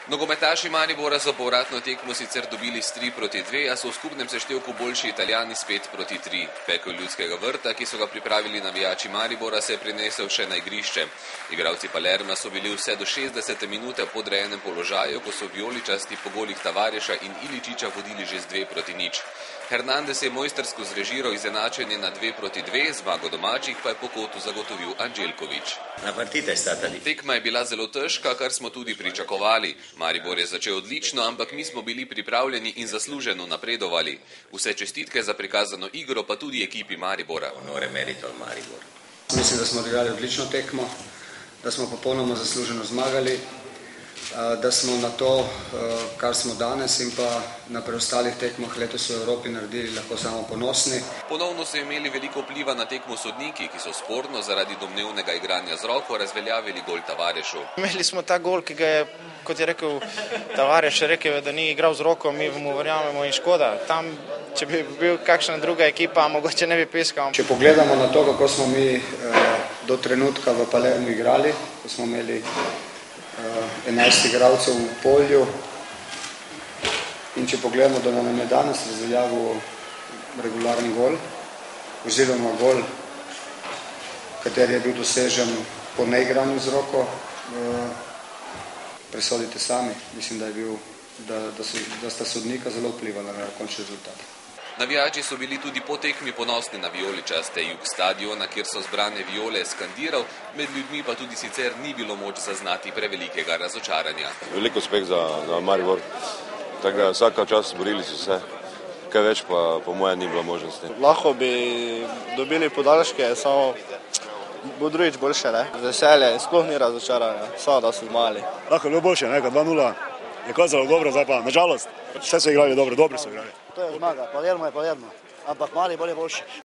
Nogometaši Maribora so povratno tekmo sicer dobili s 3-2, a so v skupnem seštevku boljši Italijani s 5-3. Pekel Ljudskega vrta, ki so ga pripravili navijači Maribora, se je prinesel še na igrišče. Igralci Palerma so bili vse do 60. minute v podrejenem položaju, ko so vijoličasti po golih Tavareša in Iličiča vodili že z 2-0. Hernandez je mojstrsko zrežiral izenačenje na 2-2, zmago domačih pa je po kotu zagotovil Anđelković. Tekma je bila zelo težka, kar smo tudi pričakovali. Maribor je začel odlično, ampak mi smo bili pripravljeni in zasluženo napredovali. Vse čestitke za prikazano igro, pa tudi ekipi Maribora. Mislim, da smo odigrali odlično tekmo, da smo popolnoma zasluženo zmagali, da smo na to, kar smo danes in pa na preostalih tekmah letos v Evropi naredili, lahko samo ponosni. Ponovno so imeli veliko vpliva na tekmo sodniki, ki so sporno zaradi domnevnega igranja z roko razveljavili gol Tavarešu. Imeli smo ta gol, ki ga je, kot je rekel Tavareš, rekel, da ni igral z roko, mi mu verjamemo in škoda. Tam, če bi bil kakšna druga ekipa, mogoče ne bi piskal. Če pogledamo na to, kako smo mi do trenutka v Palermu igrali, ko smo imeli 11 igralcev v polju, in če pogledamo, da nam je danes razveljavil regularni gol, oziroma gol, kateri je bil dosežen po neigranju z roko, presodite sami. Mislim, da sta sodnika zelo vplivala na končni rezultat. Navijači so bili tudi po tekmi ponosni na vijoličaste. Jug stadiona, kjer so zbrane vijole, skandiral, med ljudmi pa tudi sicer ni bilo moč zaznati prevelikega razočaranja. Veliko uspeh za Maribor, tako da vsaka čas borili so se, kaj več pa po mojem ni bilo možnosti. Lahko bi dobili podaljške, samo bo drugič boljše, ne? Veselje, sploh ni razočaranja, samo da so zmagali. Lahko je bilo boljše, 2-0 je kazalo dobro, zdaj pa nažalost, vse so igrali dobro, dobri so igrali. To je zmaga, Palermo je Palermo, ampak Maribor je boljši.